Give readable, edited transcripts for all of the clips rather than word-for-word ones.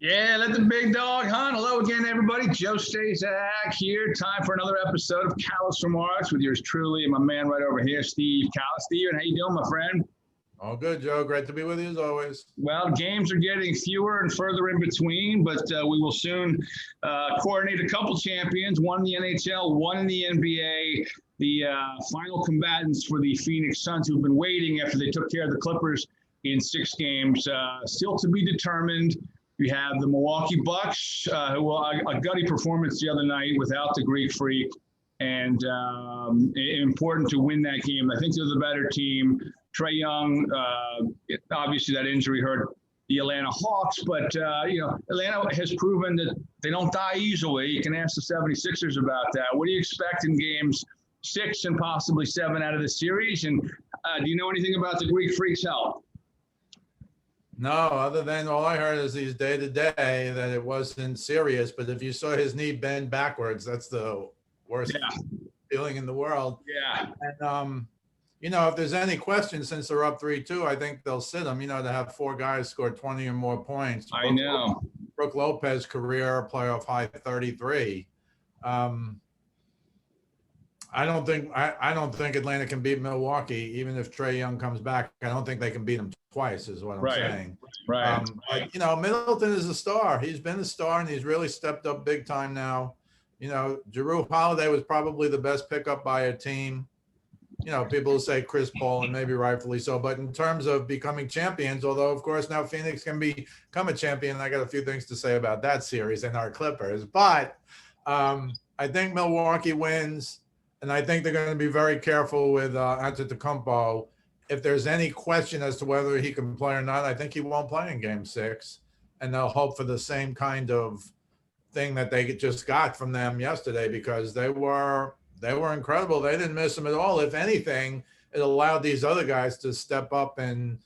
Yeah, let the big dog hunt. Hello again, everybody. Joe Staszak here. Time for another episode of Kallas Remarks with yours truly and my man right over here, Steve Kallas. Steven, how you doing, my friend? All good, Joe. Great to be with you as always. Well, games are getting fewer and further in between, but we will soon coordinate a couple champions, one in the NHL, one in the NBA. The final combatants for the Phoenix Suns, who've been waiting after they took care of the Clippers in 6 games, still to be determined. We have the Milwaukee Bucks, who a gutty performance the other night without the Greek Freak, and important to win that game. I think they're the better team. Trae Young, obviously that injury hurt the Atlanta Hawks, but Atlanta has proven that they don't die easily. You can ask the 76ers about that. What do you expect in games 6 and possibly 7 out of the series? And do you know anything about the Greek Freak's health? No, other than all I heard is he's day to day, that it wasn't serious. But if you saw his knee bend backwards, that's the worst feeling in the world. Yeah. And, if there's any question, since they're up 3-2, I think they'll sit him, to have 4 guys score 20 or more points. I know. Brook Lopez career playoff high 33. I don't think Atlanta can beat Milwaukee, even if Trae Young comes back. I don't think they can beat him twice, is what I'm saying. Right. But, Middleton is a star. He's been a star, and he's really stepped up big time now. Jrue Holiday was probably the best pickup by a team. People say Chris Paul, and maybe rightfully so. But in terms of becoming champions, although, of course, now Phoenix can become a champion, I got a few things to say about that series and our Clippers. But I think Milwaukee wins. And I think they're going to be very careful with Antetokounmpo. If there's any question as to whether he can play or not, I think he won't play in Game 6. And they'll hope for the same kind of thing that they just got from them yesterday, because they were incredible. They didn't miss them at all. If anything, it allowed these other guys to step up and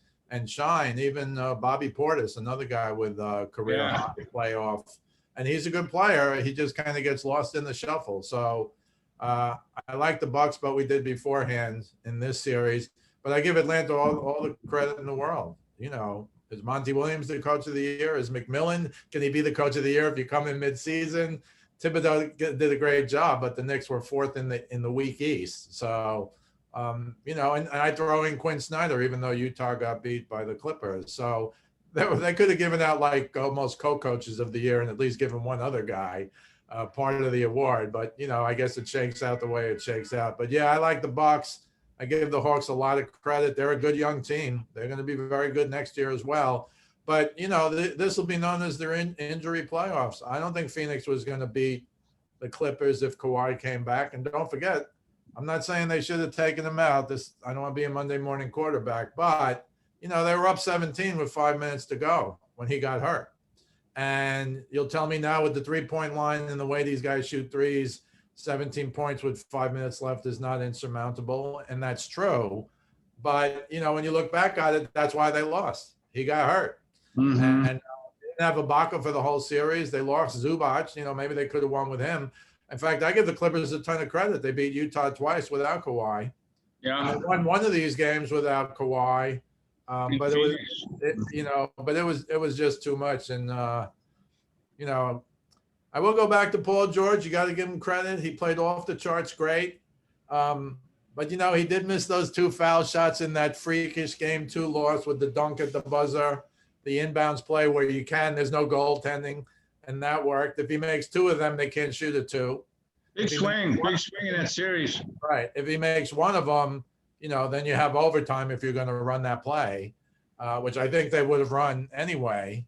shine. Even Bobby Portis, another guy with career high playoff. And he's a good player. He just kind of gets lost in the shuffle. So I like the Bucks, but we did beforehand in this series. But I give Atlanta all the credit in the world. Is Monty Williams the coach of the year? Is McMillan, can he be the coach of the year if you come in midseason? Thibodeau did a great job, but the Knicks were 4th in the weak East. So, and I throw in Quinn Snyder, even though Utah got beat by the Clippers. So they could have given out like almost co-coaches of the year and at least given one other guy part of the award, but I guess it shakes out the way it shakes out. But yeah, I like the Bucks. I give the Hawks a lot of credit. They're a good young team. They're going to be very good next year as well. But this will be known as their injury playoffs. I don't think Phoenix was going to beat the Clippers if Kawhi came back. And don't forget, I'm not saying they should have taken him out. I don't want to be a Monday morning quarterback, but they were up 17 with 5 minutes to go when he got hurt. And you'll tell me now with the 3-point line and the way these guys shoot threes, 17 points with 5 minutes left is not insurmountable. And that's true. But, when you look back at it, that's why they lost. He got hurt. Mm-hmm. And they didn't have Ibaka for the whole series. They lost Zubac. Maybe they could have won with him. In fact, I give the Clippers a ton of credit. They beat Utah twice without Kawhi. Yeah. They won one of these games without Kawhi. But it was just too much. And, I will go back to Paul George. You got to give him credit. He played off the charts great. But, he did miss those 2 foul shots in that freakish Game 2 loss with the dunk at the buzzer, the inbounds play where there's no goaltending, and that worked. If he makes 2 of them, they can't shoot it 2. Big swing in that series. Right. If he makes 1 of them, then you have overtime if you're going to run that play, which I think they would have run anyway.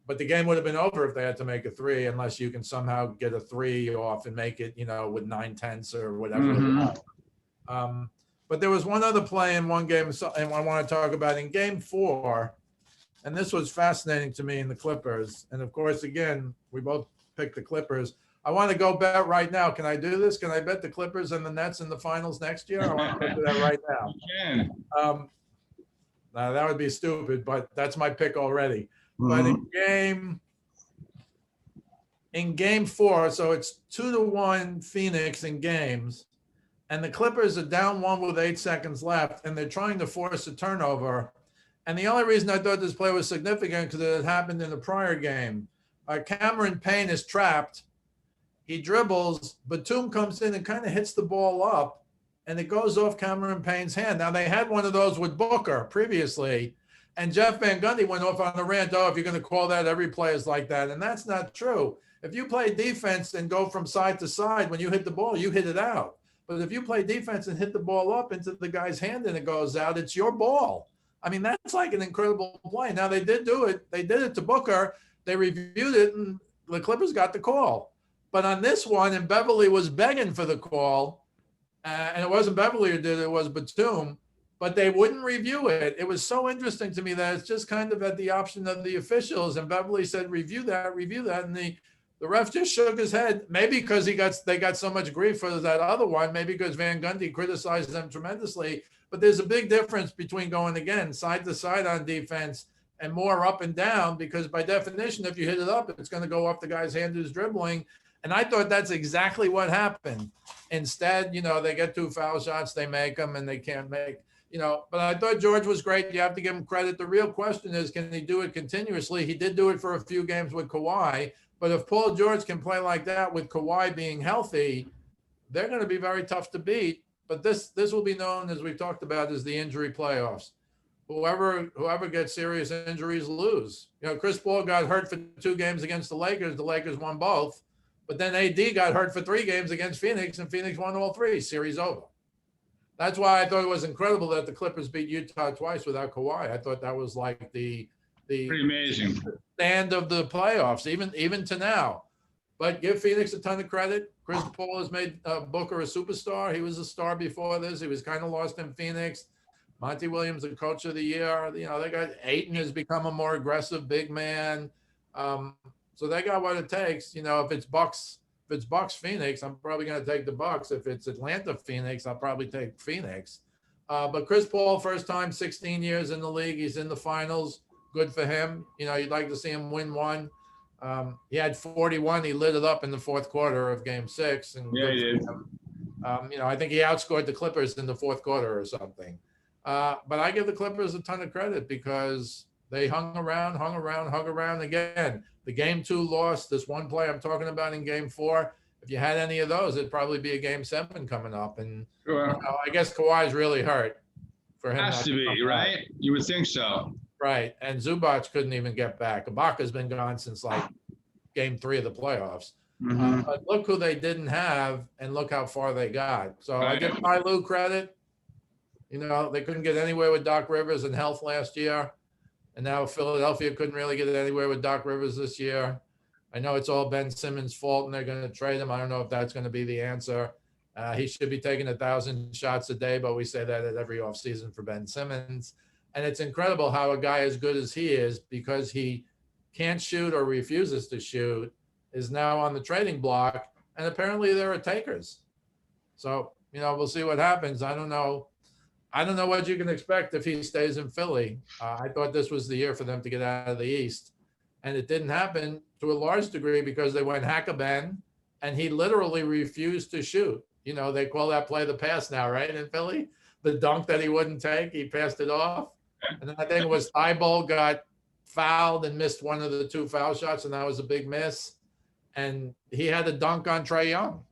But the game would have been over if they had to make a 3, unless you can somehow get a 3 off and make it, with 9/10 or whatever. Mm-hmm. But there was one other play in one game, and I want to talk about in Game 4, and this was fascinating to me in the Clippers. And, of course, again, we both picked the Clippers. I want to go bet right now. Can I do this? Can I bet the Clippers and the Nets in the finals next year? I want to do that right now. You can. Now, that would be stupid, but that's my pick already. Mm-hmm. But in game 4, so it's 2-1 Phoenix in games, and the Clippers are down 1 with 8 seconds left, and they're trying to force a turnover. And the only reason I thought this play was significant because it had happened in the prior game. Cameron Payne is trapped. He dribbles. Batum comes in and kind of hits the ball up, and it goes off Cameron Payne's hand. Now, they had one of those with Booker previously, and Jeff Van Gundy went off on a rant, oh, if you're going to call that, every play is like that. And that's not true. If you play defense and go from side to side, when you hit the ball, you hit it out. But if you play defense and hit the ball up into the guy's hand and it goes out, it's your ball. I mean, that's like an incredible play. Now, they did do it. They did it to Booker. They reviewed it, and the Clippers got the call. But on this one, and Beverly was begging for the call, and it wasn't Beverly who did it, it was Batum, but they wouldn't review it. It was so interesting to me that it's just kind of at the option of the officials, and Beverly said, review that, and the ref just shook his head, maybe because they got so much grief for that other one, maybe because Van Gundy criticized them tremendously. But there's a big difference between going, again, side to side on defense and more up and down, because by definition, if you hit it up, it's going to go off the guy's hand who's dribbling. And I thought that's exactly what happened. Instead, they get 2 foul shots, they make them, and they can't make, but I thought George was great. You have to give him credit. The real question is, can he do it continuously? He did do it for a few games with Kawhi. But if Paul George can play like that with Kawhi being healthy, they're going to be very tough to beat. But this will be known, as we've talked about, as the injury playoffs. Whoever gets serious injuries lose. Chris Paul got hurt for 2 games against the Lakers. The Lakers won both. But then AD got hurt for 3 games against Phoenix, and Phoenix won all 3. Series over. That's why I thought it was incredible that the Clippers beat Utah twice without Kawhi. I thought that was like the pretty amazing stand of the playoffs, even to now. But give Phoenix a ton of credit. Chris Paul has made Booker a superstar. He was a star before this. He was kind of lost in Phoenix. Monty Williams, the coach of the year. They got Ayton has become a more aggressive big man. So they got what it takes. If it's Bucks Phoenix, I'm probably going to take the Bucks. If it's Atlanta Phoenix, I'll probably take Phoenix. But Chris Paul, first time 16 years in the league, he's in the finals. Good for him. You'd like to see him win one. He had 41. He lit it up in the fourth quarter of Game 6. And yeah, he did. I think he outscored the Clippers in the fourth quarter or something. But I give the Clippers a ton of credit because they hung around again. The Game 2 loss, this one play I'm talking about in Game 4, if you had any of those, it'd probably be a Game 7 coming up. And sure. I guess Kawhi's really hurt for him. Has to be, right? You would think so. Right. And Zubac couldn't even get back. Ibaka's been gone since like Game 3 of the playoffs. Mm-hmm. But look who they didn't have, and look how far they got. So I give Ty Lue credit. They couldn't get anywhere with Doc Rivers in health last year. And now Philadelphia couldn't really get anywhere with Doc Rivers this year. I know it's all Ben Simmons' fault, and they're going to trade him. I don't know if that's going to be the answer. He should be taking 1,000 shots a day, but we say that at every offseason for Ben Simmons. And it's incredible how a guy as good as he is, because he can't shoot or refuses to shoot, is now on the trading block. And apparently there are takers. So, we'll see what happens. I don't know what you can expect if he stays in Philly. I thought this was the year for them to get out of the East. And it didn't happen to a large degree because they went hack-a-ben, and he literally refused to shoot. They call that play the pass now, right, in Philly? The dunk that he wouldn't take, he passed it off. And then I think it was Thibault got fouled and missed one of the 2 foul shots, and that was a big miss. And he had a dunk on Trae Young.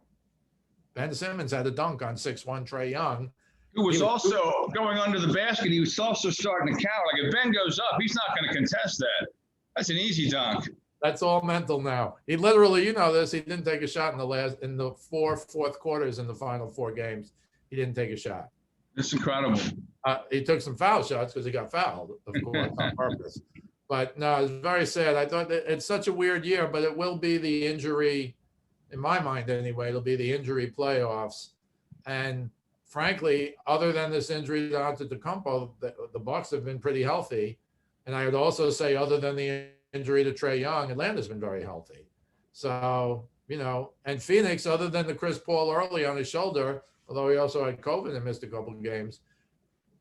Ben Simmons had a dunk on 6'1" Trae Young. Who was also going under the basket. He was also starting to count. Like, if Ben goes up, he's not going to contest that. That's an easy dunk. That's all mental now. He literally, this, he didn't take a shot in the fourth quarters in the final 4 games. He didn't take a shot. That's incredible. He took some foul shots because he got fouled, of course, on purpose. But no, it's very sad. I thought that it's such a weird year, but it will be the injury, in my mind anyway, it'll be the injury playoffs. And frankly, other than this injury to Antetokounmpo, the Bucks have been pretty healthy. And I would also say, other than the injury to Trae Young, Atlanta's been very healthy. So, and Phoenix, other than the Chris Paul early on his shoulder, although he also had COVID and missed a couple of games,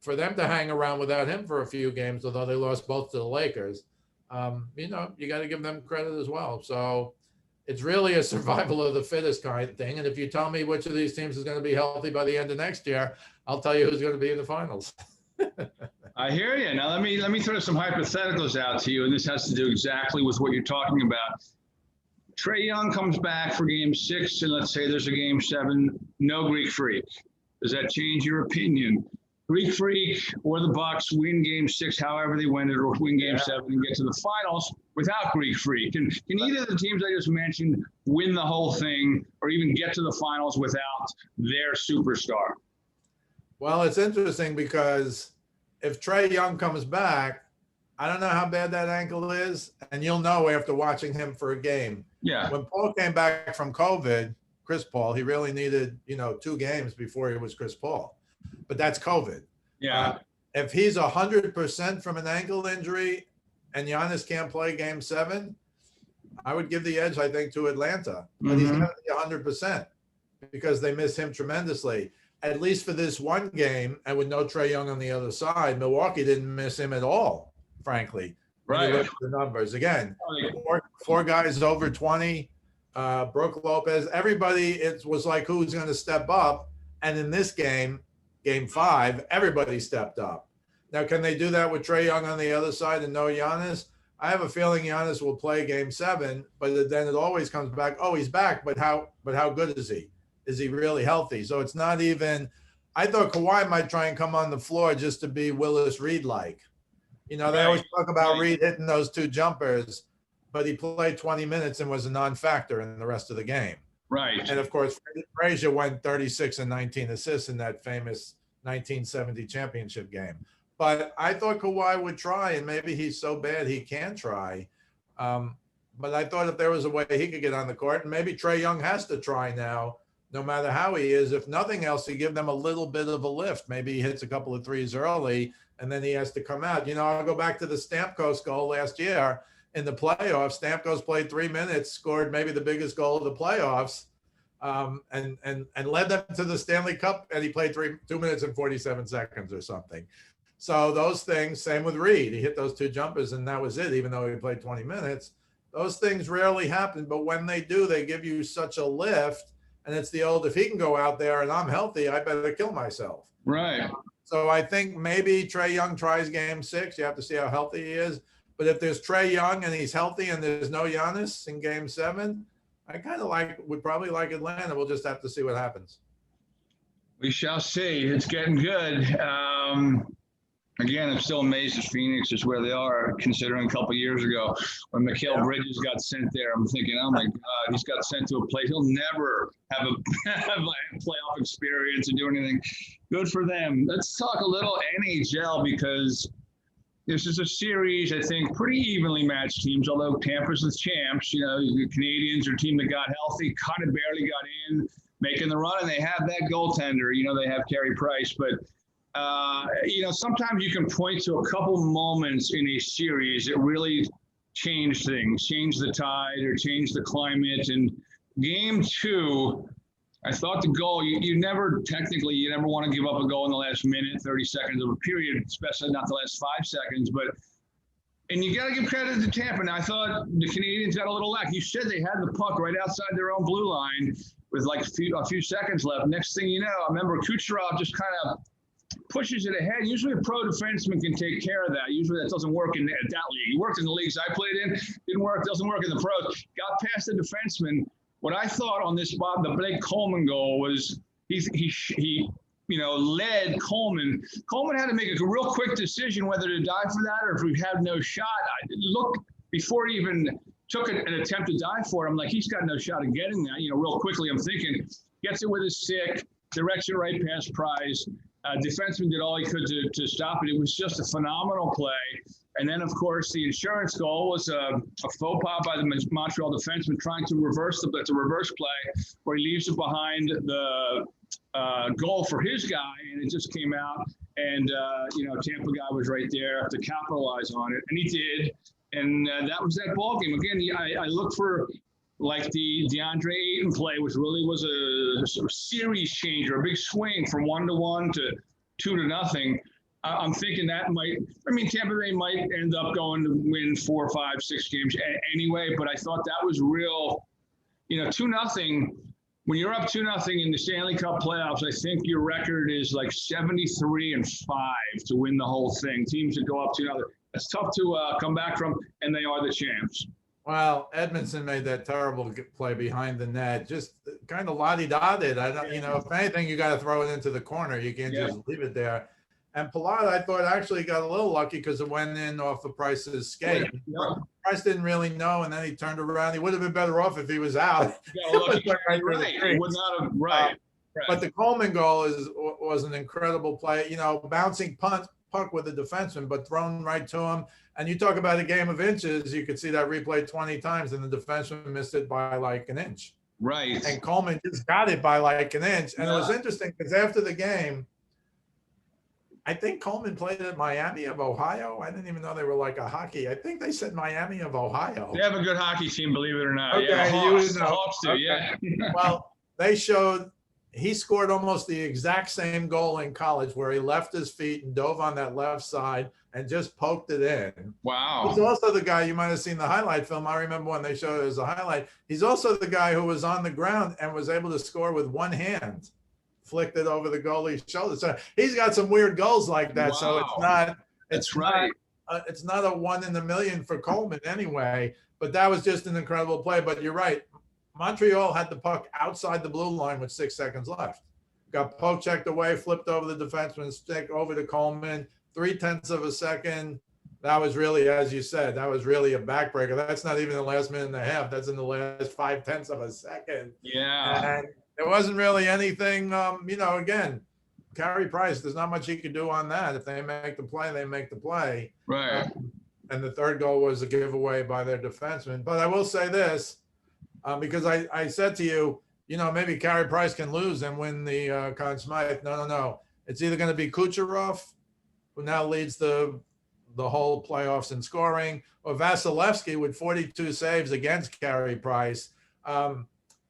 for them to hang around without him for a few games, although they lost both to the Lakers, you got to give them credit as well. So it's really a survival of the fittest kind of thing. And if you tell me which of these teams is going to be healthy by the end of next year, I'll tell you who's going to be in the finals. I hear you. Now let me throw some hypotheticals out to you, and this has to do exactly with what you're talking about. Trae Young comes back for game 6, and let's say there's a game 7, no Greek Freak. Does that change your opinion? Greek Freak or the Bucks win game 6, however they win it, or win game 7 and get to the finals without Greek Freak? Can either of the teams I just mentioned win the whole thing or even get to the finals without their superstar? Well, it's interesting because if Trae Young comes back, I don't know how bad that ankle is, and you'll know after watching him for a game. Yeah. When Paul came back from COVID, Chris Paul, he really needed, 2 games before he was Chris Paul. But that's COVID. Yeah. If he's 100% from an ankle injury and Giannis can't play game 7, I would give the edge, I think, to Atlanta. But he's got to be 100% because they miss him tremendously. At least for this one game, and with no Trae Young on the other side, Milwaukee didn't miss him at all, frankly. Right. Look at the numbers. Again, four guys over 20, Brook Lopez, everybody, it was like who's going to step up. And in this game 5, everybody stepped up. Now, can they do that with Trae Young on the other side and no Giannis? I have a feeling Giannis will play game 7, but then it always comes back. Oh, he's back, but how good is he? Is he really healthy? So it's not even. I thought Kawhi might try and come on the floor just to be Willis Reed-like. They always talk about Reed hitting those 2 jumpers, but he played 20 minutes and was a non-factor in the rest of the game. Right. And of course, Frazier went 36 and 19 assists in that famous 1970 championship game. But I thought Kawhi would try, and maybe he's so bad he can try. But I thought if there was a way he could get on the court, and maybe Trae Young has to try now, no matter how he is, if nothing else, to give them a little bit of a lift. Maybe he hits a couple of threes early, and then he has to come out. I'll go back to the Stamkos goal last year in the playoffs. Stamkos played 3 minutes, scored maybe the biggest goal of the playoffs, and led them to the Stanley Cup, and he played 2 minutes and 47 seconds or something. So those things, same with Reed. He hit those 2 jumpers, and that was it, even though he played 20 minutes. Those things rarely happen, but when they do, they give you such a lift. And it's the old, if he can go out there and I'm healthy, I better kill myself. Right. So I think maybe Trae Young tries game 6. You have to see how healthy he is. But if there's Trae Young and he's healthy and there's no Giannis in game 7, I kind of would probably like Atlanta. We'll just have to see what happens. We shall see. It's getting good. Again, I'm still amazed that Phoenix is where they are, considering a couple years ago when Mikal Bridges got sent there. I'm thinking, oh my God, he's got sent to a place. He'll never have a playoff experience and do anything. Good for them. Let's talk a little NHL because this is a series, I think, pretty evenly matched teams, although Tampa's the champs. The Canadians are a team that got healthy, kind of barely got in, making the run, and they have that goaltender. They have Carey Price, but sometimes you can point to a couple moments in a series that really change things, change the tide or change the climate. And game 2, I thought the goal, you never want to give up a goal in the last minute, 30 seconds of a period, especially not the last 5 seconds. And you got to give credit to Tampa. Now, I thought the Canadians got a little lack. You said they had the puck right outside their own blue line with like a few seconds left. Next thing you know, I remember Kucherov just kind of pushes it ahead. Usually a pro defenseman can take care of that. Usually that doesn't work in that league. He worked in the leagues I played in, didn't work, doesn't work in the pros. Got past the defenseman. What I thought on this spot, the Blake Coleman goal was he led Coleman. Coleman had to make a real quick decision whether to dive for that or if we had no shot. I looked before he even took an attempt to dive for it. I'm like, he's got no shot of getting that. Real quickly, I'm thinking, gets it with his stick, directs it right past Price. Defenseman did all he could to stop it. It was just a phenomenal play. And then, of course, the insurance goal was a faux pas by the Montreal defenseman trying to reverse the reverse play where he leaves it behind the goal for his guy, and it just came out. And, Tampa guy was right there to capitalize on it, and he did. And that was that ball game. Again, I look for like the DeAndre Ayton play, which really was a sort of series changer, a big swing from 1-1 to 2-0. I'm thinking Tampa Bay might end up going to win 4, 5, 6 games anyway, but I thought that was real, 2-0. When you're up 2-0 in the Stanley Cup playoffs, I think your record is like 73-5 to win the whole thing. Teams that go up 2-0, it's tough to come back from, and they are the champs. Well, Edmondson made that terrible play behind the net, just kind of lottie-dotted. I don't, if anything, you got to throw it into the corner. You can't Yeah. just leave it there. And Pilat, I thought actually got a little lucky because it went in off of Price's skate. Yeah. Price didn't really know, and then he turned around. He would have been better off if he was out. Got a lucky, Right through the right. It crease. would not have, right. But the Coleman goal was an incredible play. Bouncing puck with the defenseman, but thrown right to him. And you talk about a game of inches, you could see that replay 20 times, and the defenseman missed it by like an inch. Right. And Coleman just got it by like an inch. And it was interesting because after the game, I think Coleman played at Miami of Ohio. I didn't even know they were like a hockey. I think they said Miami of Ohio. They have a good hockey team, believe it or not. Okay, yeah, you would know. Hawks do, Okay. yeah. Well, they showed he scored almost the exact same goal in college where he left his feet and dove on that left side and just poked it in. Wow. He's also the guy, you might have seen the highlight film. I remember when they showed it as a highlight. He's also the guy who was on the ground and was able to score with one hand, flicked it over the goalie's shoulder. So he's got some weird goals like that. Wow. So it's not, That's right. it's not a 1 in a million for Coleman anyway, but that was just an incredible play. But you're right. Montreal had the puck outside the blue line with 6 seconds left. Got poke checked away, flipped over the defenseman's stick over to Coleman, 0.3 of a second. That was really, as you said, that was really a backbreaker. That's not even the last minute and a half. That's in the last 0.5 of a second. Yeah. And there wasn't really anything, again, Carey Price, there's not much he could do on that. If they make the play, they make the play. Right. And the third goal was a giveaway by their defenseman. But I will say this, because I said to you, maybe Carey Price can lose and win the Conn Smythe. No. It's either going to be Kucherov, who now leads the whole playoffs in scoring, or Vasilevsky with 42 saves against Carey Price.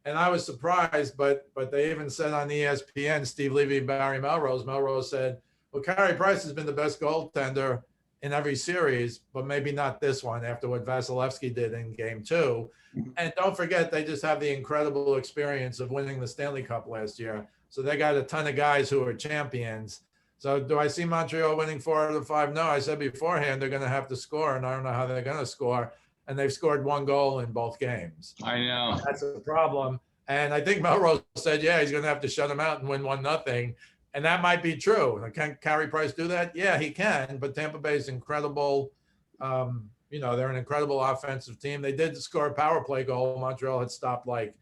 And I was surprised, but they even said on ESPN, Steve Levy, Barry Melrose said, well, Carey Price has been the best goaltender in every series, but maybe not this one after what Vasilevsky did in game 2. And don't forget, they just have the incredible experience of winning the Stanley Cup last year. So they got a ton of guys who are champions. So do I see Montreal winning 4 out of 5? No, I said beforehand they're going to have to score, and I don't know how they're going to score. And they've scored 1 goal in both games. I know. That's a problem. And I think Melrose said, yeah, he's going to have to shut them out and win 1-0. And that might be true. Can Carey Price do that? Yeah, he can. But Tampa Bay is incredible. They're an incredible offensive team. They did score a power play goal. Montreal had stopped like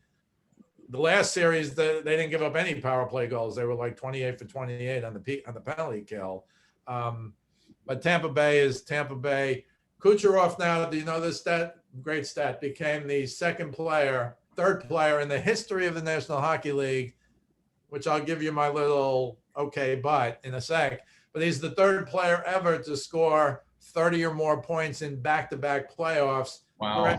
the last series. They didn't give up any power play goals. They were like 28 for 28 on the penalty kill. But Tampa Bay is Tampa Bay. Kucherov now, do you know this stat? Great stat. Became the third player in the history of the National Hockey League, which I'll give you my little okay but in a sec. But he's the third player ever to score 30 or more points in back-to-back playoffs. Wow.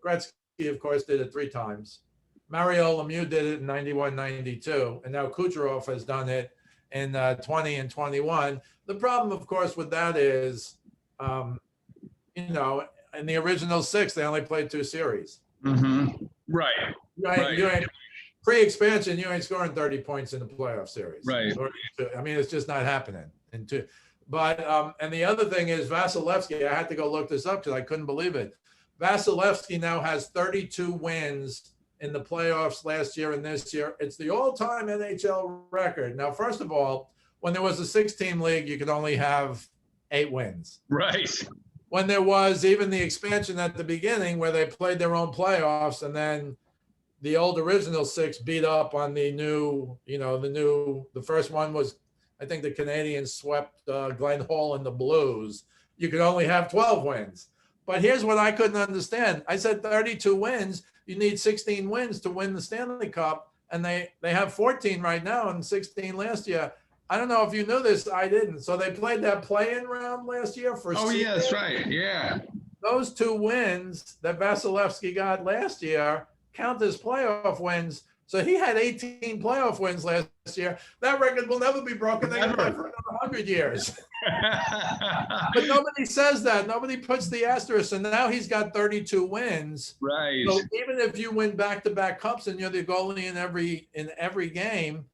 Gretzky, of course, did it 3 times. Mario Lemieux did it in 91, 92. And now Kucherov has done it in 20 and 21. The problem, of course, with that is, in the original 6, they only played 2 series. Mm-hmm. Right. Pre-expansion, you ain't scoring 30 points in the playoff series. Right. I mean, it's just not happening in 2. But, and the other thing is Vasilevsky, I had to go look this up because I couldn't believe it. Vasilevsky now has 32 wins in the playoffs last year and this year. It's the all-time NHL record. Now, first of all, when there was a 6-team league, you could only have 8 wins. Right. When there was even the expansion at the beginning where they played their own playoffs and then the old original 6 beat up on the new, the first one was, I think the Canadians swept Glenn Hall and the Blues. You could only have 12 wins. But here's what I couldn't understand. I said 32 wins. You need 16 wins to win the Stanley Cup. And they have 14 right now and 16 last year. I don't know if you knew this. I didn't. So they played that play-in round last year for yeah, that's right. Yeah. Those 2 wins that Vasilevsky got last year count as playoff wins. So he had 18 playoff wins last year. That record will never be broken. They can play for another 100 years. But nobody says that. Nobody puts the asterisk. And now he's got 32 wins. Right. So even if you win back-to-back cups and you're the goalie in every game,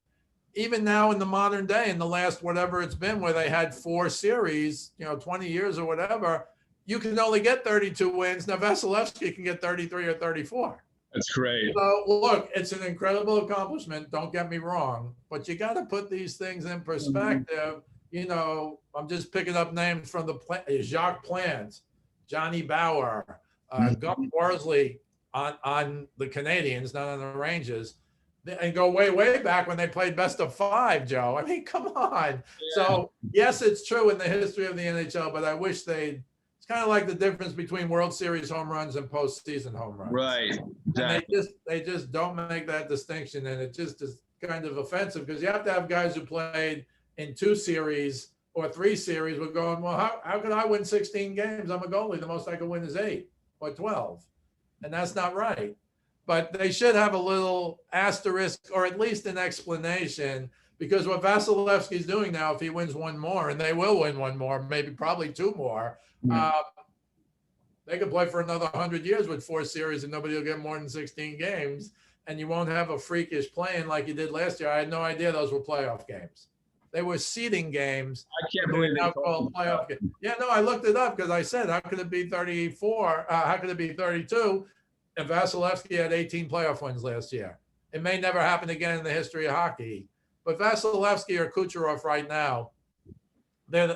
even now in the modern day, in the last whatever it's been, where they had 4 series, 20 years or whatever, you can only get 32 wins. Now Vasilevsky can get 33 or 34. That's great. So look, it's an incredible accomplishment. Don't get me wrong, but you got to put these things in perspective. You know, I'm just picking up names from the Jacques Plante, Johnny Bauer, Gus Worsley on the Canadians, not on the Rangers, and go way, way back when they played best of 5, Joe. I mean, come on. Yeah. So yes, it's true in the history of the NHL, but I wish they'd. It's kind of like the difference between World Series home runs and postseason home runs. Right. Exactly. And they just don't make that distinction, and it just is kind of offensive because you have to have guys who played in 2 series or 3 series. We're going, well, how can I win 16 games? I'm a goalie. The most I can win is 8 or 12, and that's not right. But they should have a little asterisk or at least an explanation, because what Vasilevsky's doing now, if he wins 1 more, and they will win 1 more, maybe probably 2 more. They could play for another 100 years with 4 series and nobody will get more than 16 games, and you won't have a freakish playing like you did last year. I had no idea those were playoff games. They were seeding games. I can't believe they called playoff games. Yeah, no, I looked it up because I said, how could it be 34? How could it be 32? And Vasilevsky had 18 playoff wins last year. It may never happen again in the history of hockey. But Vasilevsky or Kucherov right now,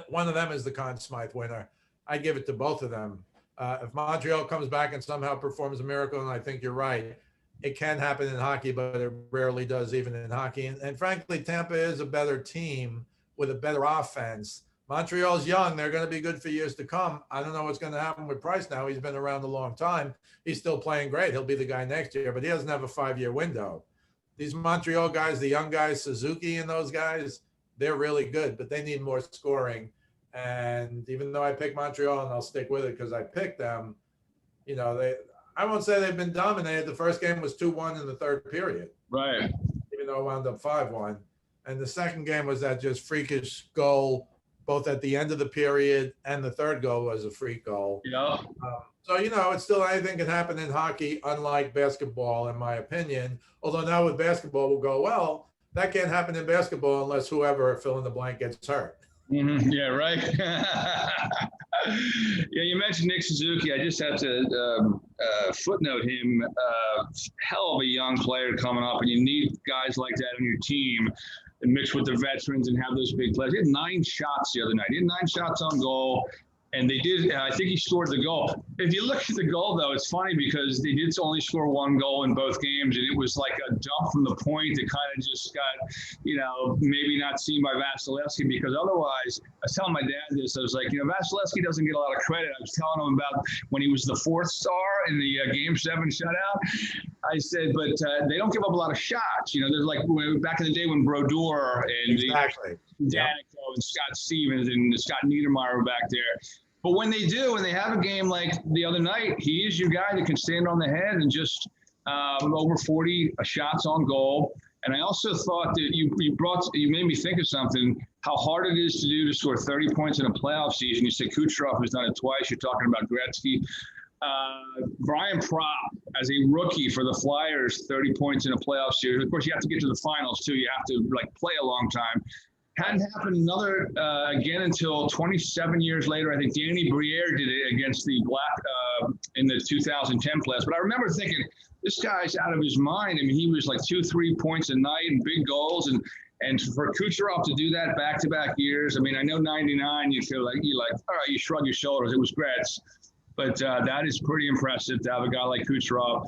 one of them is the Conn Smythe winner. I give it to both of them. If Montreal comes back and somehow performs a miracle, and I think you're right, it can happen in hockey, but it rarely does even in hockey. And frankly, Tampa is a better team with a better offense. Montreal's young. They're going to be good for years to come. I don't know what's going to happen with Price now. He's been around a long time. He's still playing great. He'll be the guy next year, but he doesn't have a 5-year window. These Montreal guys, the young guys, Suzuki and those guys, they're really good, but they need more scoring. And even though I picked Montreal, and I'll stick with it because I picked them, you know, I won't say they've been dominated. The first game was 2-1 in the third period. Right. Even though it wound up 5-1. And the second game was that just freakish goal, both at the end of the period and the third goal was a freak goal. Yeah. So, you know, it's still anything can happen in hockey, unlike basketball, in my opinion. Although now with basketball, we'll go, well, that can't happen in basketball unless whoever fill in the blank gets hurt. Mm-hmm. Yeah, right. Yeah, you mentioned Nick Suzuki. I just have to footnote him. Hell of a young player coming up, and you need guys like that on your team and mix with the veterans and have those big plays. He had 9 shots the other night. He had 9 shots on goal. And they did, I think he scored the goal. If you look at the goal, though, it's funny because they did only score 1 goal in both games. And it was like a dump from the point that kind of just got, you know, maybe not seen by Vasilevsky, because otherwise, I was telling my dad this. I was like, you know, Vasilevsky doesn't get a lot of credit. I was telling him about when he was the 4th star in the Game 7 shutout. I said, but they don't give up a lot of shots. You know, there's like back in the day when Brodeur and Danico and Scott Stevens and Scott Niedermayer were back there. But when they do, and they have a game like the other night, he is your guy that can stand on the head and just over 40 shots on goal. And I also thought that you made me think of something, how hard it is to do to score 30 points in a playoff season. You said Kucherov has done it twice. You're talking about Gretzky. Brian Propp, as a rookie for the Flyers, 30 points in a playoff series. Of course, you have to get to the finals, too. You have to, play a long time. Hadn't happened again until 27 years later. I think Danny Briere did it against the Black in the 2010 playoffs. But I remember thinking, this guy's out of his mind. I mean, he was like 2-3 points a night and big goals. And for Kucherov to do that back-to-back years, I mean, I know 99, you feel like, all right, you shrug your shoulders. It was Gretz. But that is pretty impressive to have a guy like Kucherov.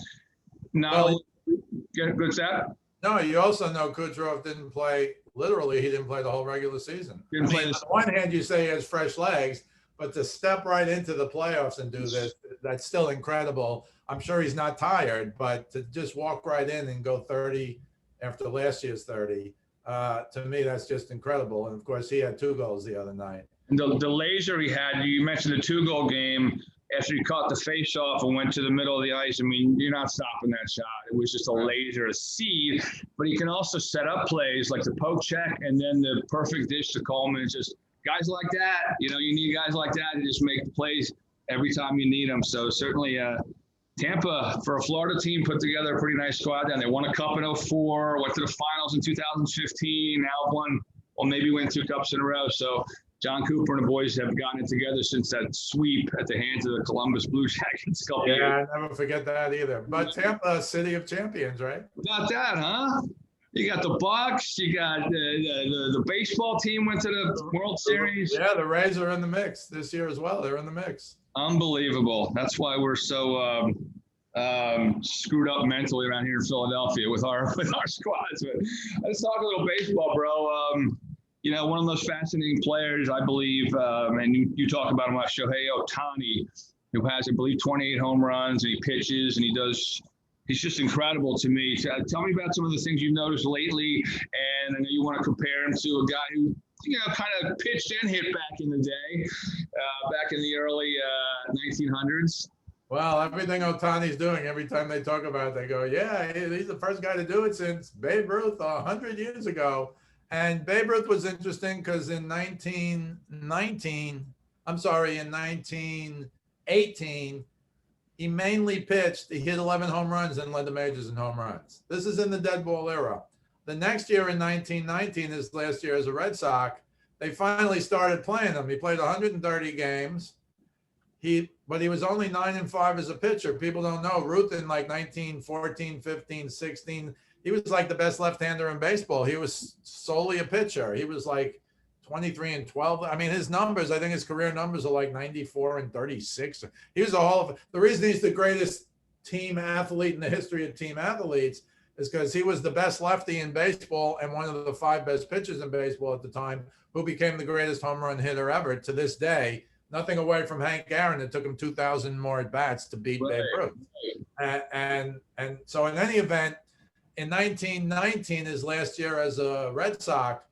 Now, what's that? No, you also know Kucherov didn't play. Literally, he didn't play the whole regular season. On the one hand, you say he has fresh legs, but to step right into the playoffs and do this, that's still incredible. I'm sure he's not tired, but to just walk right in and go 30 after last year's 30, to me, that's just incredible. And, of course, he had 2 goals the other night. And the laser he had, you mentioned the 2-goal game. After he caught the face-off and went to the middle of the ice, I mean, you're not stopping that shot. It was just a laser, a seed. But he can also set up plays like the poke check and then the perfect dish to Coleman. It's just guys like that. You know, you need guys like that to just make the plays every time you need them. So certainly Tampa, for a Florida team, put together a pretty nice squad down. They won a cup in 2004, went to the finals in 2015, now won, or maybe win 2 cups in a row. So John Cooper and the boys have gotten it together since that sweep at the hands of the Columbus Blue Jackets a couple years. Yeah, I never forget that either. But Tampa, city of champions, right? About that, huh? You got the Bucks. You got the baseball team went to the World Series. Yeah, the Rays are in the mix this year as well. They're in the mix. Unbelievable. That's why we're so screwed up mentally around here in Philadelphia with our squads. But let's talk a little baseball, bro. You know, one of the most fascinating players, I believe, and you talk about him, Shohei Ohtani, who has, I believe, 28 home runs, and he pitches, and he's just incredible to me. So, tell me about some of the things you've noticed lately, and I know you want to compare him to a guy who, you know, kind of pitched and hit back in the day, back in the early 1900s. Well, everything Ohtani's doing, every time they talk about it, they go, yeah, he's the first guy to do it since Babe Ruth 100 years ago. And Babe Ruth was interesting because in 1918, he mainly pitched. He hit 11 home runs and led the majors in home runs. This is in the dead ball era. The next year in 1919, his last year as a Red Sox, they finally started playing him. He played 130 games. But he was only 9-5 as a pitcher. People don't know. Ruth in like 1914, 15, 16, he was like the best left-hander in baseball. He was solely a pitcher. He was like 23-12. I mean, his numbers, I think his career numbers are like 94-36. He was the reason he's the greatest team athlete in the history of team athletes is because he was the best lefty in baseball and one of the 5 best pitchers in baseball at the time, who became the greatest home run hitter ever to this day. Nothing away from Hank Aaron. It took him 2,000 more at bats to beat Babe Ruth. And so in any event, in 1919, his last year as a Red Sox,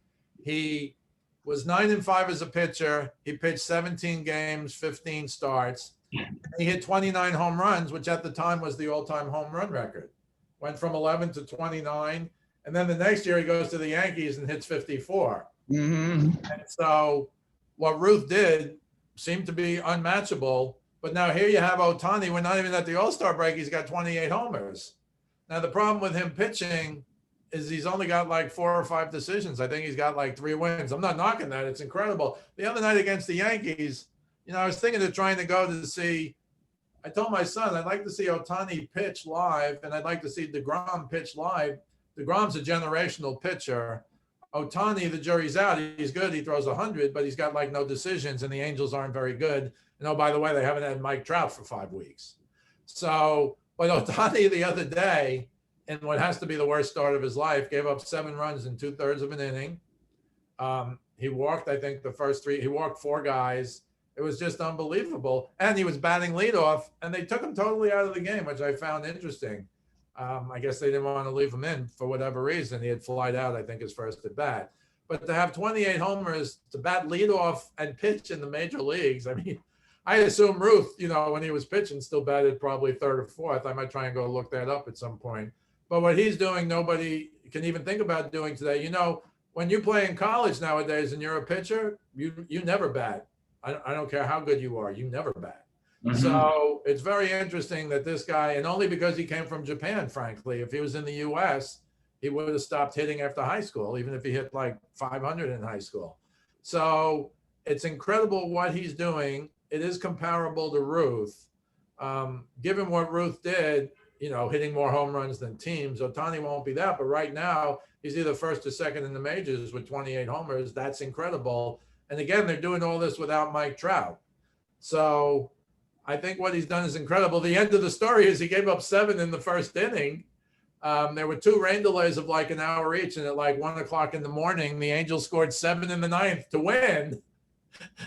he was 9-5 as a pitcher. He pitched 17 games, 15 starts. He hit 29 home runs, which at the time was the all-time home run record. Went from 11 to 29. And then the next year he goes to the Yankees and hits 54. Mm-hmm. And so what Ruth did seemed to be unmatchable. But now here you have Ohtani. We're not even at the All-Star break. He's got 28 homers. Now, the problem with him pitching is he's only got like 4 or 5 decisions. I think he's got like 3 wins. I'm not knocking that. It's incredible. The other night against the Yankees, you know, I was thinking of trying to go to see, I told my son, I'd like to see Ohtani pitch live, and I'd like to see DeGrom pitch live. DeGrom's a generational pitcher. Ohtani, the jury's out. He's good. He throws 100, but he's got like no decisions, and the Angels aren't very good. And oh, by the way, they haven't had Mike Trout for 5 weeks. So, but Ohtani the other day, in what has to be the worst start of his life, gave up 7 runs in 2/3 of an inning. He walked, I think, the first 3. He walked 4 guys. It was just unbelievable. And he was batting leadoff, and they took him totally out of the game, which I found interesting. I guess they didn't want to leave him in for whatever reason. He had flied out, I think, his first at bat. But to have 28 homers, to bat leadoff and pitch in the major leagues, I mean, I assume Ruth, you know, when he was pitching, still batted probably 3rd or 4th. I might try and go look that up at some point. But what he's doing, nobody can even think about doing today. You know, when you play in college nowadays and you're a pitcher, you never bat. I don't care how good you are, you never bat. Mm-hmm. So it's very interesting that this guy, and only because he came from Japan, frankly, if he was in the US, he would have stopped hitting after high school, even if he hit like 500 in high school. So it's incredible what he's doing. It is comparable to Ruth. Given what Ruth did, you know, hitting more home runs than teams, Ohtani won't be that. But right now, he's either first or second in the majors with 28 homers. That's incredible. And again, they're doing all this without Mike Trout. So I think what he's done is incredible. The end of the story is he gave up 7 in the first inning. There were 2 rain delays of like an hour each. And at like 1 o'clock in the morning, the Angels scored 7 in the 9th to win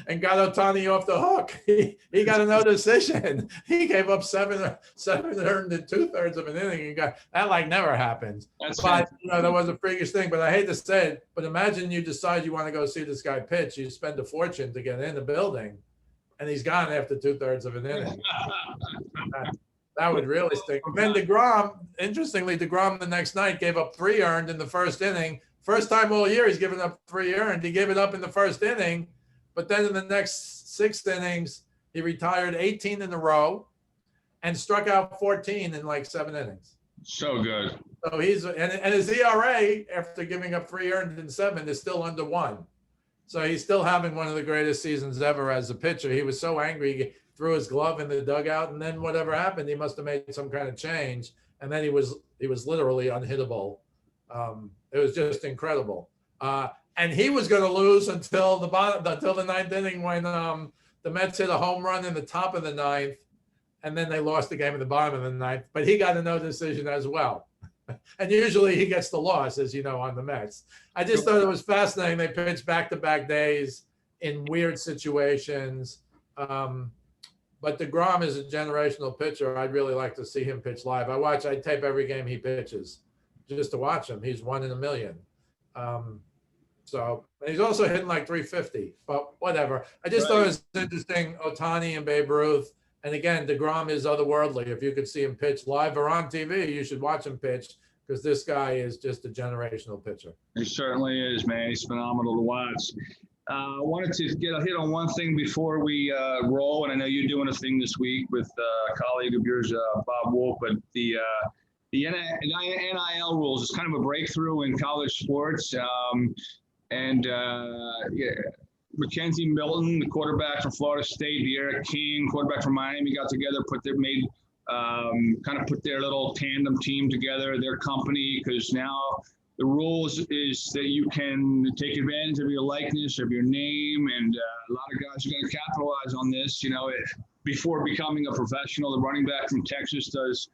and got Ohtani off the hook. He got a no decision. He gave up 7 earned in 2/3 of an inning. That like never happens. But you know, there was a freakish thing. But I hate to say it, but imagine you decide you want to go see this guy pitch. You spend a fortune to get in the building, and he's gone after 2/3 of an inning. That would really stink. And then DeGrom, interestingly, DeGrom the next night gave up 3 earned in the first inning. First time all year he's given up 3 earned. He gave it up in the first inning. But then in the next 6 innings, he retired 18 in a row and struck out 14 in like 7 innings. So good. So and his ERA after giving up 3 earned in 7 is still under 1. So he's still having one of the greatest seasons ever as a pitcher. He was so angry, he threw his glove in the dugout, and then whatever happened, he must have made some kind of change, and then he was literally unhittable. It was just incredible. And he was going to lose until the ninth inning when the Mets hit a home run in the top of the ninth, and then they lost the game at the bottom of the ninth. But he got a no decision as well. And usually he gets the loss, as you know, on the Mets. I just thought it was fascinating. They pitched back-to-back days in weird situations. But DeGrom is a generational pitcher. I'd really like to see him pitch live. I tape every game he pitches just to watch him. He's 1 in a million. So he's also hitting like 350, but whatever. I just thought it was interesting, Ohtani and Babe Ruth. And again, DeGrom is otherworldly. If you could see him pitch live or on TV, you should watch him pitch because this guy is just a generational pitcher. He certainly is, man. He's phenomenal to watch. I wanted to get a hit on one thing before we roll, and I know you're doing a thing this week with a colleague of yours, Bob Wolf, but the NIL rules is kind of a breakthrough in college sports. Mackenzie Milton, the quarterback from Florida State, De'Ara King, quarterback from Miami, got together, put their little tandem team together, their company, because now the rules is that you can take advantage of your likeness, of your name, and a lot of guys are going to capitalize on this. Before becoming a professional, the running back from Texas does.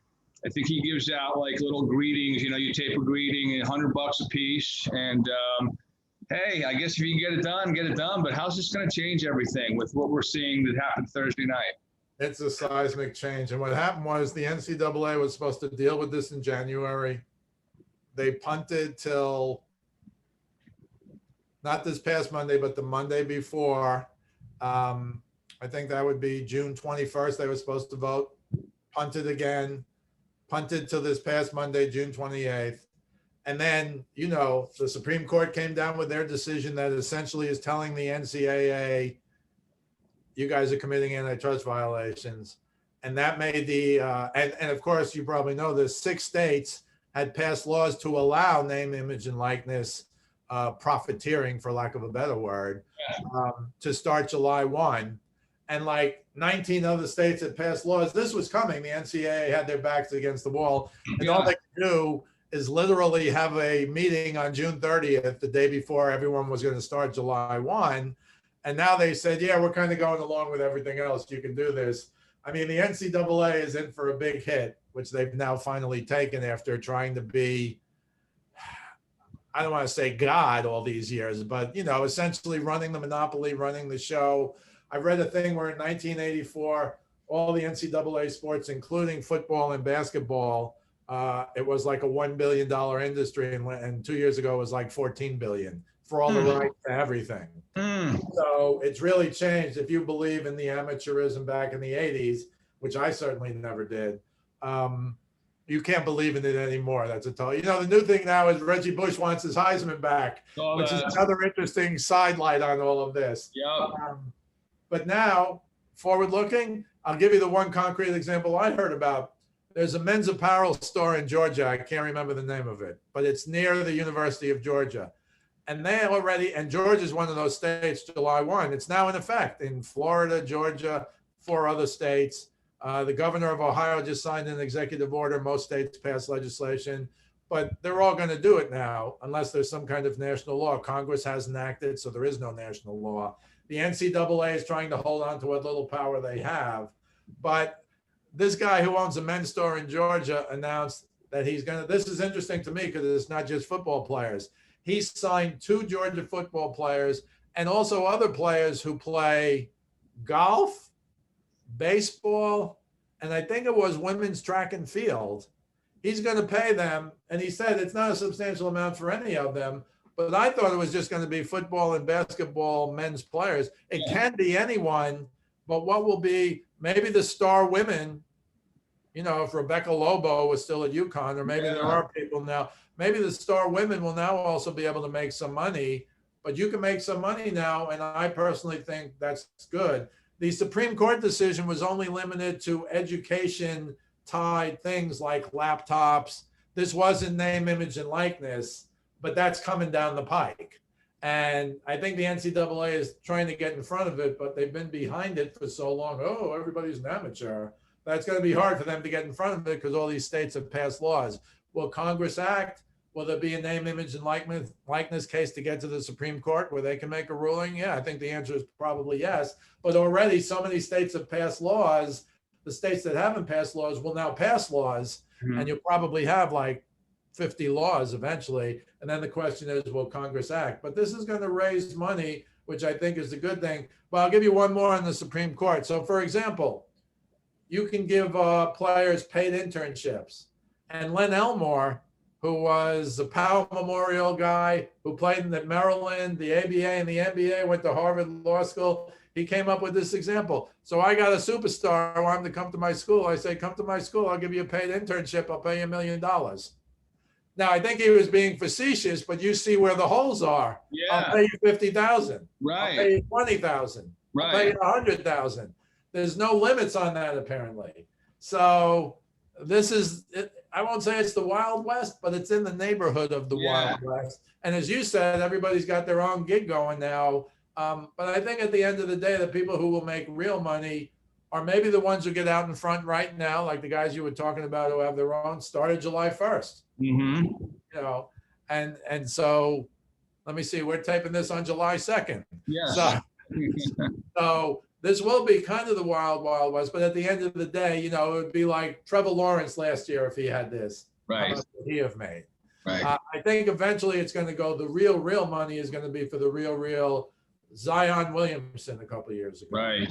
I think he gives out like little greetings. You tape a greeting, $100 a piece, and hey, I guess if you can get it done, get it done. But how's this going to change everything with what we're seeing that happened Thursday night? It's a seismic change. And what happened was the NCAA was supposed to deal with this in January. They punted till not this past Monday, but the Monday before. I think that would be June 21st. They were supposed to vote. Punted again. Punted till this past Monday, June 28th. And then, the Supreme Court came down with their decision that essentially is telling the NCAA, you guys are committing antitrust violations. And that made and of course, you probably know this, 6 states had passed laws to allow name, image, and likeness profiteering, for lack of a better word, to start July 1. And like 19 other states had passed laws. This was coming. The NCAA had their backs against the wall. And all they could do is literally have a meeting on June 30th, the day before everyone was going to start July 1. And now they said, yeah, we're kind of going along with everything else. You can do this. I mean, the NCAA is in for a big hit, which they've now finally taken after trying to be, I don't want to say God all these years, but, essentially running the monopoly, running the show. I read a thing where in 1984, all the NCAA sports, including football and basketball, it was like a $1 billion industry, and 2 years ago it was like $14 billion for all the rights to everything. So it's really changed. If you believe in the amateurism back in the 80s, which I certainly never did, you can't believe in it anymore. That's the new thing now is Reggie Bush wants his Heisman back, which is another interesting sidelight on all of this. But now, forward looking, I'll give you the one concrete example I heard about. There's a men's apparel store in Georgia. I can't remember the name of it, but it's near the University of Georgia. And Georgia is one of those states, July 1. It's now in effect in Florida, Georgia, 4 other states. The governor of Ohio just signed an executive order. Most states pass legislation, but they're all going to do it now, unless there's some kind of national law. Congress hasn't acted, so there is no national law. The NCAA is trying to hold on to what little power they have. But this guy who owns a men's store in Georgia announced that this is interesting to me because it's not just football players. He's signed 2 Georgia football players and also other players who play golf, baseball, and I think it was women's track and field. He's going to pay them. And he said it's not a substantial amount for any of them, but I thought it was just going to be football and basketball men's players. It can be anyone, but what will be maybe the star women, if Rebecca Lobo was still at UConn, or maybe there are people now, maybe the star women will now also be able to make some money, but you can make some money now. And I personally think that's good. The Supreme Court decision was only limited to education tied things like laptops. This wasn't name, image, and likeness, but that's coming down the pike. And I think the NCAA is trying to get in front of it, but they've been behind it for so long. Oh, everybody's an amateur. That's going to be hard for them to get in front of it because all these states have passed laws. Will Congress act? Will there be a name, image, and likeness case to get to the Supreme Court where they can make a ruling? Yeah, I think the answer is probably yes. But already so many states have passed laws. The states that haven't passed laws will now pass laws. Mm-hmm. And you'll probably have like 50 laws eventually. And then the question is, will Congress act? But this is going to raise money, which I think is a good thing. But I'll give you one more on the Supreme Court. So for example, you can give players paid internships. And Len Elmore, who was a Powell Memorial guy, who played in Maryland, the ABA and the NBA, went to Harvard Law School. He came up with this example. So I got a superstar. I want him to come to my school. I say, come to my school. I'll give you a paid internship. I'll pay you $1 million. Now, I think he was being facetious, but you see where the holes are. Yeah. I'll pay you 50,000. Right. I'll pay you 20,000. Right. I'll pay you 100,000. There's no limits on that, apparently. So this is, I won't say it's the Wild West, but it's in the neighborhood of the Wild West. And as you said, everybody's got their own gig going now. But I think at the end of the day, the people who will make real money are maybe the ones who get out in front right now, like the guys you were talking about who have their own, started July 1st. Mm-hmm. You know, and so let me see, we're taping this on July 2nd. Yes. So this will be kind of the wild, wild west, but at the end of the day, you know, it would be like Trevor Lawrence last year if he had this. Right. How much would he have made? Right. I think eventually it's going to go, the real money is going to be for the real Zion Williamson a couple of years ago. Right.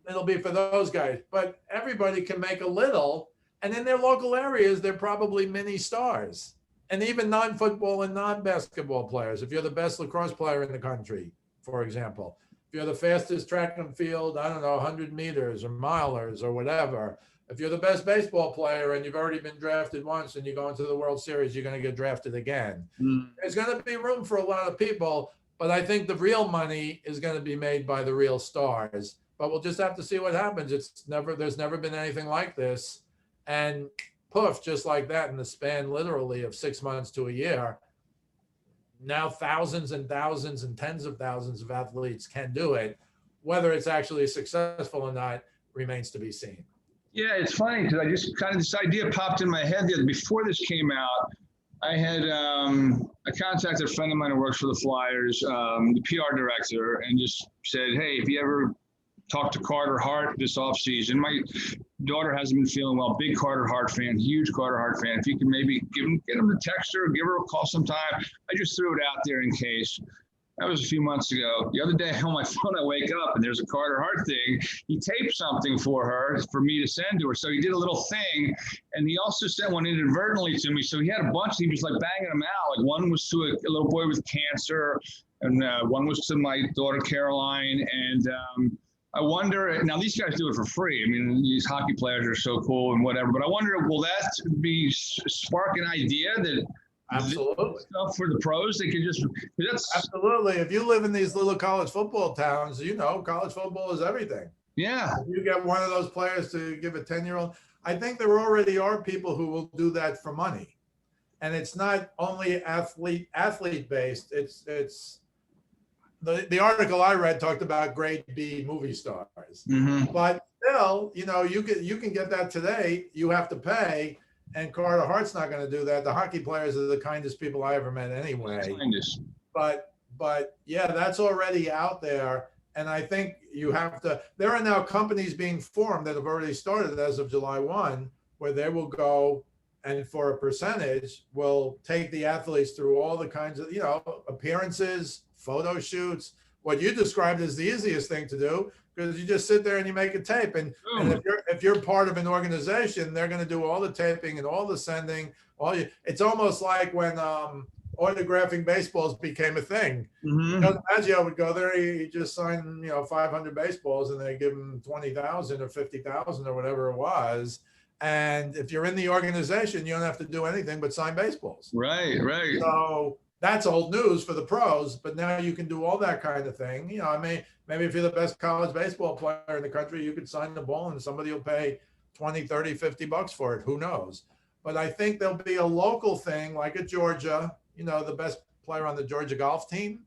It'll be for those guys, but everybody can make a little, and in their local areas, they're probably mini stars. And even non-football and non-basketball players. If you're the best lacrosse player in the country, for example, if you're the fastest track and field, I don't know, 100 meters or milers or whatever. If you're the best baseball player and you've already been drafted once and you go into the World Series, you're going to get drafted again. Mm. There's going to be room for a lot of people, but I think the real money is going to be made by the real stars. But we'll just have to see what happens. There's never been anything like this. And poof, just like that, in the span literally of 6 months to a year, now thousands and thousands and tens of thousands of athletes can do it. Whether it's actually successful or not remains to be seen. Yeah, it's funny because I just kind of, this idea popped in my head before this came out. I had I contacted a friend of mine who works for the Flyers, the PR director, and just said, hey, if you ever talk to Carter Hart this offseason. My daughter hasn't been feeling well. Big Carter Hart fan, huge Carter Hart fan. If you can maybe get him a text her, give her a call sometime. I just threw it out there in case. That was a few months ago. The other day on my phone, I wake up and there's a Carter Hart thing. He taped something for her for me to send to her. So he did a little thing, and he also sent one inadvertently to me. So he had a bunch. He was like banging them out. Like one was to a little boy with cancer, and one was to my daughter Caroline. And I wonder, now these guys do it for free. I mean, these hockey players are so cool and whatever, but I wonder, will that be spark an idea that absolutely stuff for the pros? They can just, that's absolutely. If you live in these little college football towns, you know, college football is everything. Yeah. If you get one of those players to give a 10-year-old, I think there already are people who will do that for money. And it's not only athlete based. It's the article I read talked about grade B movie stars, but still, you know, you can get that today. You have to pay, and Carter Hart's not going to do that. The hockey players are the kindest people I ever met, anyway. Kindest. But yeah, that's already out there, and I think you have to. There are now companies being formed that have already started as of July 1, where they will go and for a percentage will take the athletes through all the kinds of, you know, appearances, photo shoots, what you described as the easiest thing to do, because you just sit there and you make a tape. And if you're part of an organization, they're going to do all the taping and all the sending. It's almost like when autographing baseballs became a thing. Maggio would go there, he just signed, you know, 500 baseballs, and they give him 20,000 or 50,000 or whatever it was. And if you're in the organization, you don't have to do anything but sign baseballs. Right. So that's old news for the pros, but now you can do all that kind of thing. You know, I mean, maybe if you're the best college baseball player in the country, you could sign the ball and somebody will pay 20, 30, 50 bucks for it. Who knows? But I think there'll be a local thing like at Georgia, you know, the best player on the Georgia golf team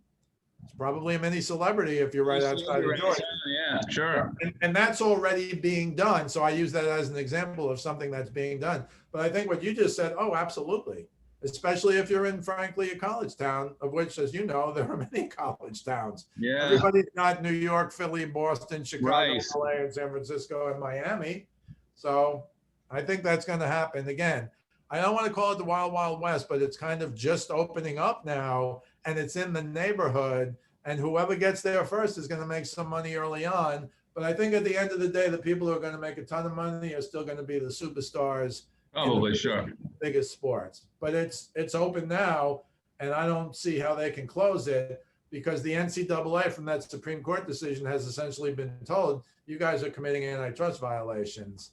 It's probably a mini celebrity if you're right outside of Georgia. Yeah, sure. And that's already being done. So I use that as an example of something that's being done. But I think what you just said, oh, absolutely. Especially if you're in, frankly, a college town, of which, as you know, there are many college towns. Yeah. Everybody's not New York, Philly, Boston, Chicago, Right. LA, and San Francisco, and Miami. So I think that's going to happen. Again, I don't want to call it the Wild Wild West, but it's kind of just opening up now, and it's in the neighborhood. And whoever gets there first is going to make some money early on. But I think at the end of the day, the people who are going to make a ton of money are still going to be the superstars. Probably, sure. Biggest sports. But it's open now, and I don't see how they can close it, because the NCAA, from that Supreme Court decision, has essentially been told, you guys are committing antitrust violations.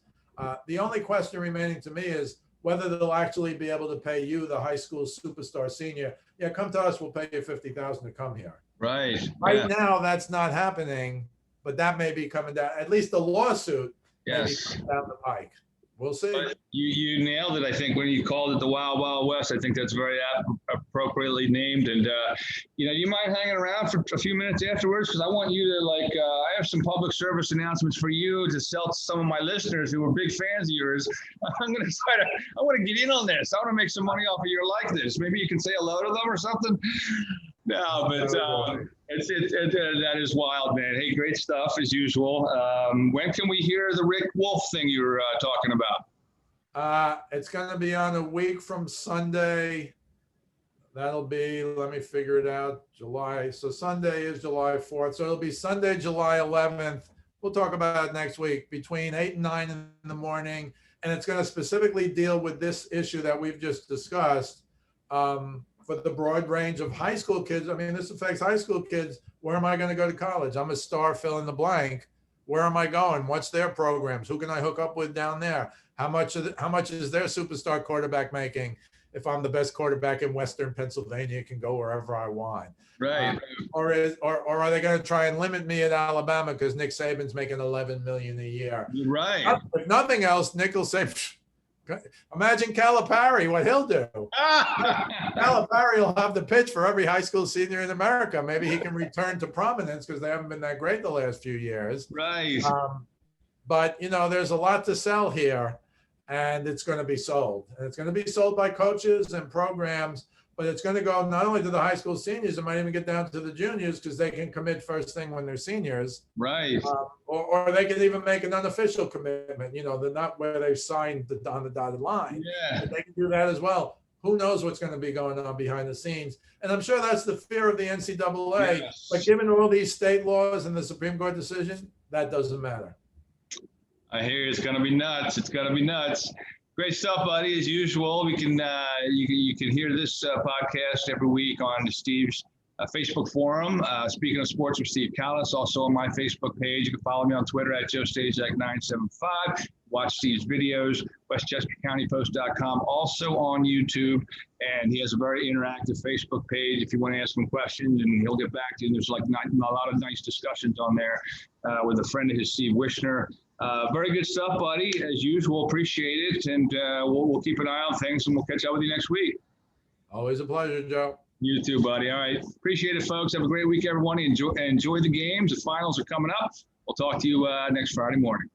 The only question remaining to me is whether they'll actually be able to pay you, the high school superstar senior. Yeah, come to us, we'll pay you $50,000 to come here. Right. Right now, that's not happening, but that may be coming down. At least the lawsuit may be Yes. coming down the pike. We'll see. But you nailed it, I think, when you called it the Wild Wild West. I think that's very appropriately named. And, you mind hanging around for a few minutes afterwards? Because I want you to, I have some public service announcements for you to sell to some of my listeners who are big fans of yours. I want to get in on this. I want to make some money off of your likeness. Maybe you can say hello to them or something. No, but that is wild, man. Hey, great stuff as usual. When can we hear the Rick Wolf thing you were talking about? It's going to be on a week from Sunday. That'll be, let me figure it out, July. So Sunday is July 4th. So it'll be Sunday, July 11th. We'll talk about it next week between 8 and 9 in the morning. And it's going to specifically deal with this issue that we've just discussed. For the broad range of high school kids. I mean, this affects high school kids. Where am I going to go to college? I'm a star, fill in the blank. Where am I going? What's their programs? Who can I hook up with down there? How much is their superstar quarterback making? If I'm the best quarterback in Western Pennsylvania, can go wherever I want. Right. Or are they going to try and limit me at Alabama because Nick Saban's making $11 million a year? Right. If nothing else, Nick will say, imagine Calipari, what he'll do. Calipari will have the pitch for every high school senior in America. Maybe he can return to prominence because they haven't been that great the last few years. Right. But, there's a lot to sell here, and it's going to be sold. And it's going to be sold by coaches and programs, but it's going to go not only to the high school seniors, it might even get down to the juniors because they can commit first thing when they're seniors. Right. Or they can even make an unofficial commitment, they're not where they've signed on the dotted line. Yeah. But they can do that as well. Who knows what's going to be going on behind the scenes? And I'm sure that's the fear of the NCAA. Yes. But given all these state laws and the Supreme Court decision, that doesn't matter. I hear it's going to be nuts. It's going to be nuts. Great stuff, buddy. As usual, we can you can hear this podcast every week on Steve's Facebook forum. Speaking of sports with Steve Kallas, also on my Facebook page. You can follow me on Twitter at JoeStaszak975. Watch Steve's videos, westchestercountypost.com, also on YouTube. And he has a very interactive Facebook page if you want to ask him questions, and he'll get back to you. And there's a lot of nice discussions on there with a friend of his, Steve Wishner. Very good stuff, buddy. As usual, appreciate it. And we'll keep an eye on things, and we'll catch up with you next week. Always a pleasure, Joe. You too, buddy. All right. Appreciate it, folks. Have a great week, everyone. Enjoy the games. The finals are coming up. We'll talk to you next Friday morning.